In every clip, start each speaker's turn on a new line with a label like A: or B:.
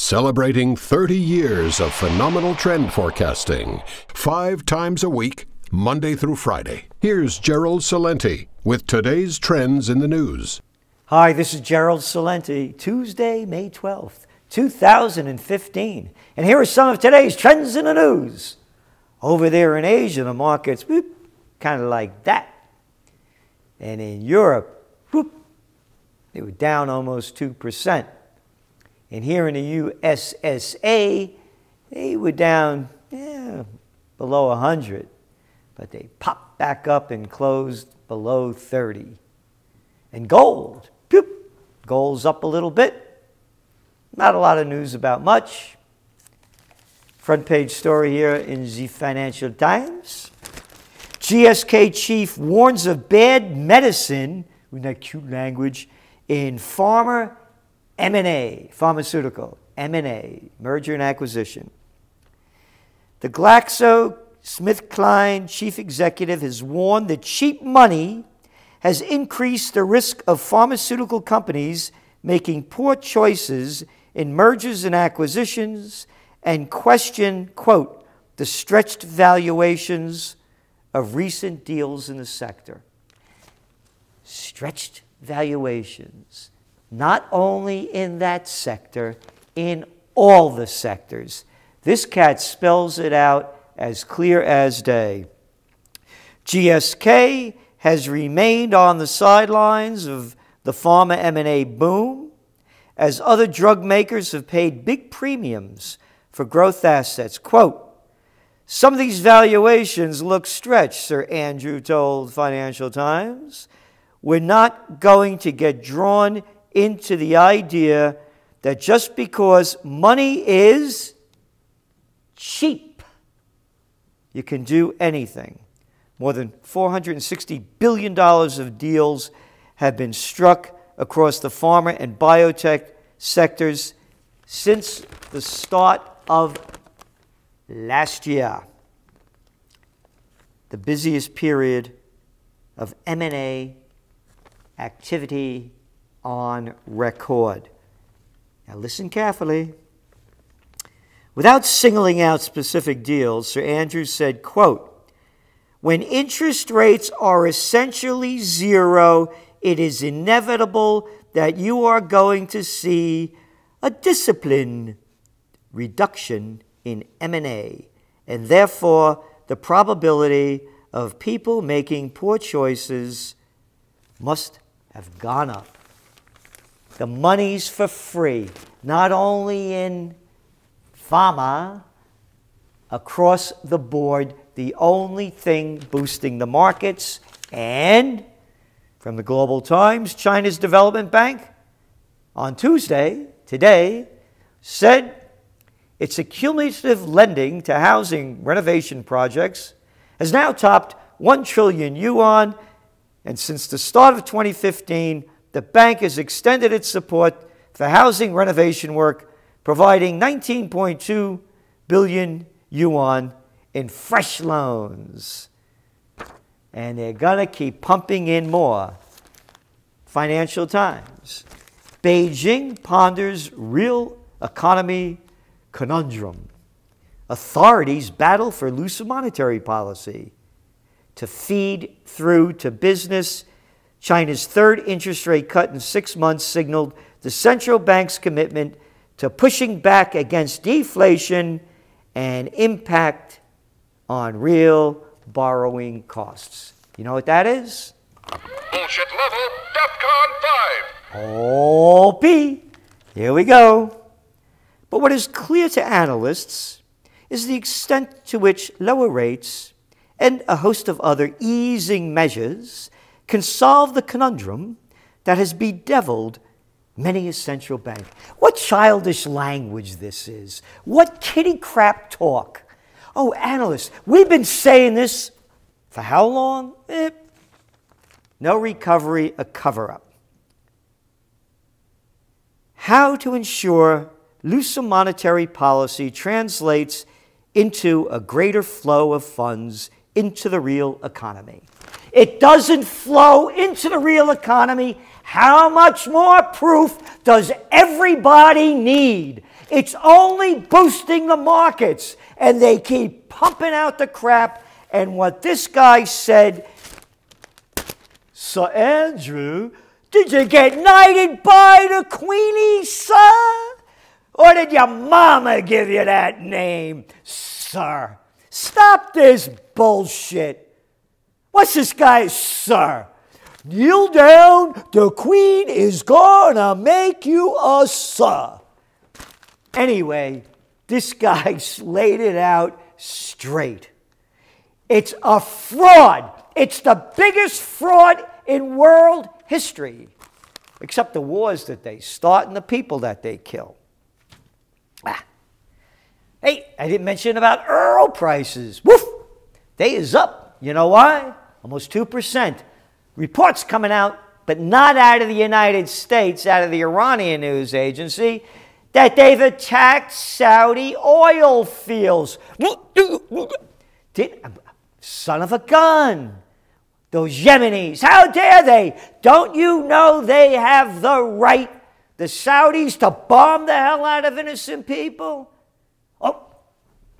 A: Celebrating 30 years of phenomenal trend forecasting, 5 times a week, Monday through Friday. Here's Gerald Celente with today's trends in the news.
B: Hi, this is Gerald Celente, Tuesday, May 12th, 2015. And here are some of today's trends in the news. Over there in Asia, the markets, kind of like that. And in Europe, they were down almost 2%. And here in the USSA, they were down below 100. But they popped back up and closed below 30. And gold's up a little bit. Not a lot of news about much. Front page story here in the Financial Times. GSK chief warns of bad medicine, with that cute language, in pharmaceutical M&A, merger and acquisition. The GlaxoSmithKline chief executive has warned that cheap money has increased the risk of pharmaceutical companies making poor choices in mergers and acquisitions and question, quote, the stretched valuations of recent deals in the sector. Stretched valuations, not only in that sector, in all the sectors. This cat spells it out as clear as day. GSK has remained on the sidelines of the pharma M&A boom, as other drug makers have paid big premiums for growth assets. Quote, some of these valuations look stretched, Sir Andrew told Financial Times. We're not going to get drawn into the idea that just because money is cheap, you can do anything. More than $460 billion of deals have been struck across the pharma and biotech sectors since the start of last year. The busiest period of M&A activity on record. Now listen carefully. Without singling out specific deals, Sir Andrew said, quote, when interest rates are essentially zero, it is inevitable that you are going to see a discipline reduction in M&A, and therefore the probability of people making poor choices must have gone up. The money's for free, not only in pharma, across the board, the only thing boosting the markets. And from the Global Times, China's Development Bank on Tuesday, today, said its cumulative lending to housing renovation projects has now topped 1 trillion yuan, and since the start of 2015, the bank has extended its support for housing renovation work, providing 19.2 billion yuan in fresh loans. And they're going to keep pumping in more. Financial Times. Beijing ponders real economy conundrum. Authorities battle for looser monetary policy to feed through to business. China's third interest rate cut in 6 months signaled the central bank's commitment to pushing back against deflation and impact on real borrowing costs. You know what that is?
C: Bullshit level, DEFCON 5.
B: OP. Here we go. But what is clear to analysts is the extent to which lower rates and a host of other easing measures can solve the conundrum that has bedeviled many a central bank. What childish language this is. What kitty crap talk. Oh, analysts, we've been saying this for how long? No recovery, a cover-up. How to ensure looser monetary policy translates into a greater flow of funds into the real economy. It doesn't flow into the real economy. How much more proof does everybody need? It's only boosting the markets. And they keep pumping out the crap. And what this guy said, Sir Andrew, did you get knighted by the Queenie, sir? Or did your mama give you that name, sir? Stop this bullshit. What's this guy, sir? Kneel down, the Queen is gonna make you a sir. Anyway, this guy laid it out straight. It's a fraud. It's the biggest fraud in world history, except the wars that they start and the people that they kill. Hey, I didn't mention about oil prices. Woof! They is up. You know why? Almost 2%. Reports coming out, but not out of the United States, out of the Iranian news agency, that they've attacked Saudi oil fields. Son of a gun. Those Yemenis, how dare they? Don't you know they have the right, the Saudis, to bomb the hell out of innocent people? Oh,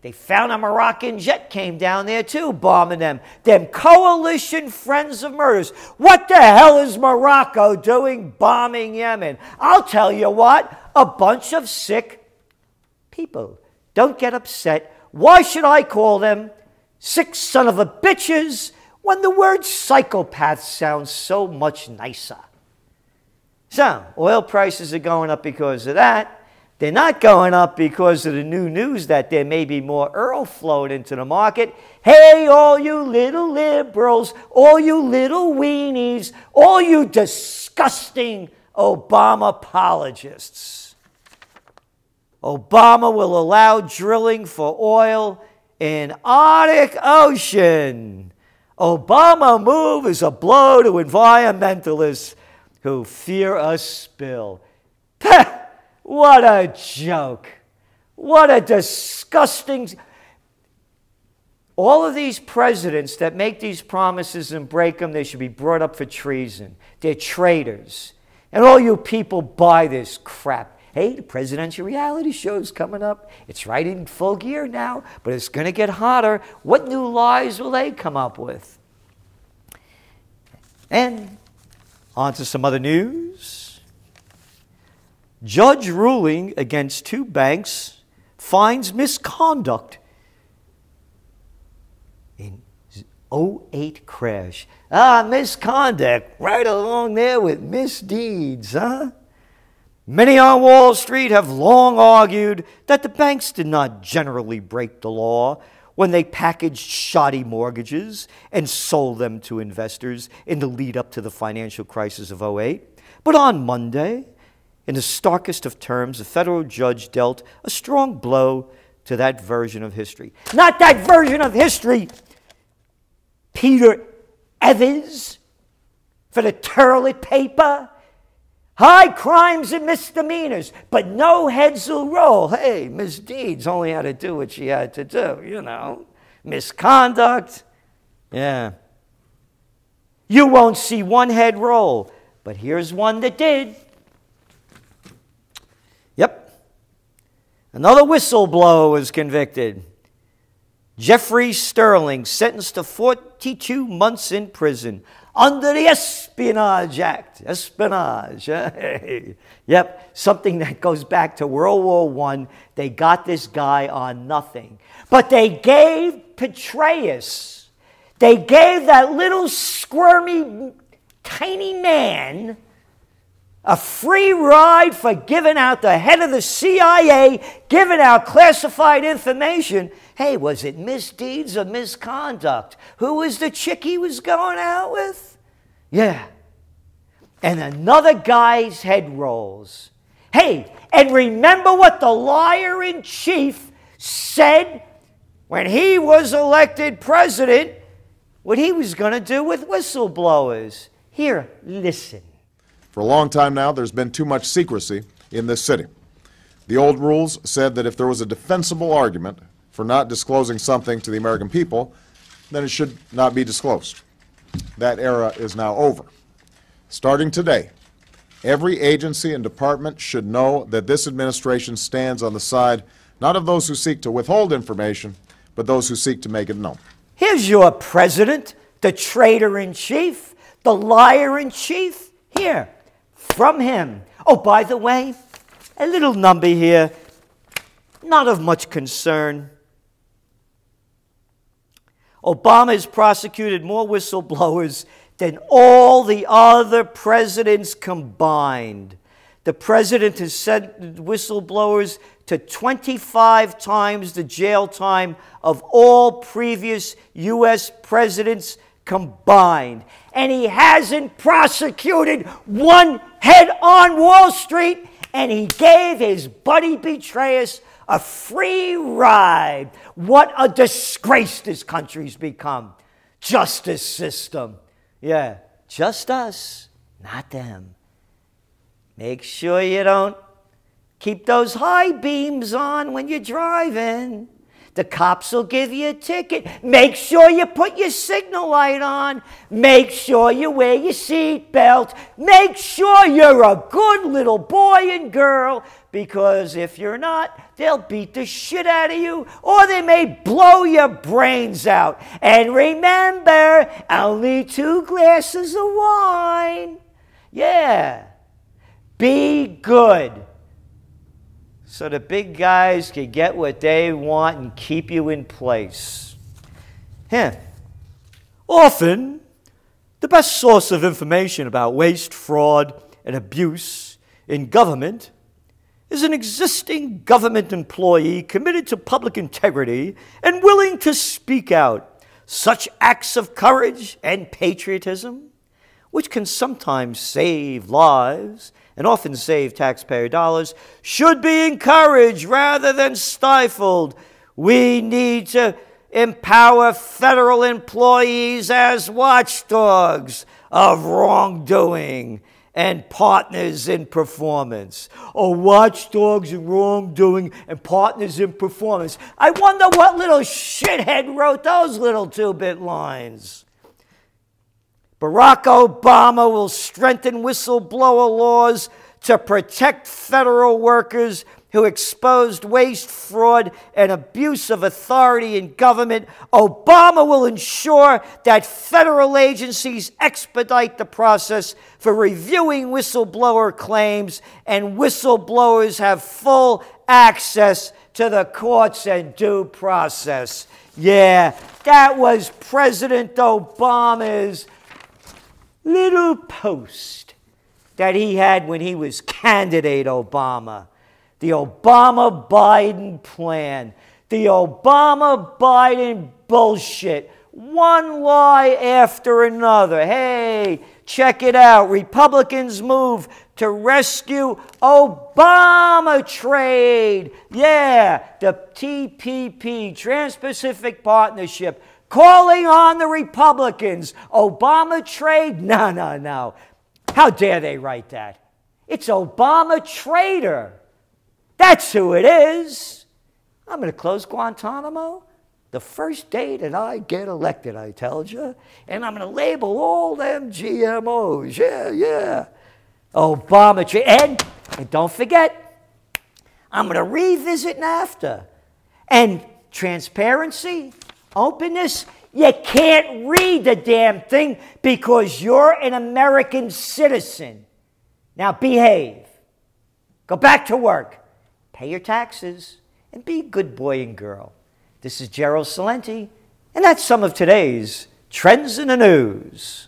B: they found a Moroccan jet came down there too, bombing them. Them coalition friends of murders. What the hell is Morocco doing bombing Yemen? I'll tell you what, a bunch of sick people. Don't get upset. Why should I call them sick son of a bitches when the word psychopath sounds so much nicer? So, oil prices are going up because of that. They're not going up because of the new news that there may be more oil flowed into the market. Hey, all you little liberals, all you little weenies, all you disgusting Obama apologists. Obama will allow drilling for oil in Arctic Ocean. Obama move is a blow to environmentalists who fear a spill. What a joke. What a disgusting... All of these presidents that make these promises and break them, they should be brought up for treason. They're traitors. And all you people buy this crap. Hey, the presidential reality show's coming up. It's right in full gear now, but it's going to get hotter. What new lies will they come up with? And on to some other news. Judge ruling against 2 banks finds misconduct in 2008 crash. Misconduct right along there with misdeeds, huh? Many on Wall Street have long argued that the banks did not generally break the law when they packaged shoddy mortgages and sold them to investors in the lead up to the financial crisis of 2008. But on Monday, in the starkest of terms, a federal judge dealt a strong blow to that version of history. Not that version of history, Peter Evans, for the toilet paper. High crimes and misdemeanors, but no heads will roll. Hey, misdeeds only had to do what she had to do, you know. Misconduct, yeah. You won't see one head roll, but here's one that did. Yep. Another whistleblower was convicted. Jeffrey Sterling sentenced to 42 months in prison under the Espionage Act. Espionage. Yep, something that goes back to World War I. They got this guy on nothing. But they gave Petraeus, they gave that little squirmy, tiny man a free ride for giving out the head of the CIA, giving out classified information. Hey, was it misdeeds or misconduct? Who was the chick he was going out with? Yeah. And another guy's head rolls. Hey, and remember what the liar-in-chief said when he was elected president, what he was going to do with whistleblowers. Here, listen.
D: For a long time now, there's been too much secrecy in this city. The old rules said that if there was a defensible argument for not disclosing something to the American people, then it should not be disclosed. That era is now over. Starting today, Every agency and department should know that this administration stands on the side not of those who seek to withhold information, but those who seek to make it known.
B: Here's your president, the traitor-in-chief, the liar-in-chief. Here, from him. Oh, by the way, a little number here, not of much concern. Obama has prosecuted more whistleblowers than all the other presidents combined. The president has sent whistleblowers to 25 times the jail time of all previous U.S. presidents combined. And he hasn't prosecuted one head on Wall Street, and he gave his buddy betrayers a free ride. What a disgrace this country's become. Justice system. Yeah, just us, not them. Make sure you don't keep those high beams on when you're driving. The cops will give you a ticket. Make sure you put your signal light on. Make sure you wear your seat belt. Make sure you're a good little boy and girl, because if you're not, they'll beat the shit out of you, or they may blow your brains out. And remember, only 2 glasses of wine. Yeah. Be good, so the big guys can get what they want and keep you in place. Often, the best source of information about waste, fraud, and abuse in government is an existing government employee committed to public integrity and willing to speak out. Such acts of courage and patriotism, which can sometimes save lives and often save taxpayer dollars, should be encouraged rather than stifled. We need to empower federal employees as watchdogs of wrongdoing and partners in performance. Oh, watchdogs in wrongdoing and partners in performance. I wonder what little shithead wrote those little 2-bit lines. Barack Obama will strengthen whistleblower laws to protect federal workers who exposed waste, fraud, and abuse of authority in government. Obama will ensure that federal agencies expedite the process for reviewing whistleblower claims, and whistleblowers have full access to the courts and due process. Yeah, that was President Obama's little post that he had when he was candidate Obama. The Obama-Biden plan. The Obama-Biden bullshit. One lie after another. Hey, check it out. Republicans move to rescue Obama trade. Yeah, the TPP, Trans-Pacific Partnership, calling on the Republicans. Obama trade? No, no, no. How dare they write that? It's Obama traitor. That's who it is. I'm going to close Guantanamo the first day that I get elected, I told you. And I'm going to label all them GMOs. Yeah, yeah. Obama trade. And don't forget, I'm going to revisit NAFTA. And transparency, openness, you can't read the damn thing because you're an American citizen. Now behave. Go back to work. Pay your taxes and be a good boy and girl. This is Gerald Celente, and that's some of today's Trends in the News.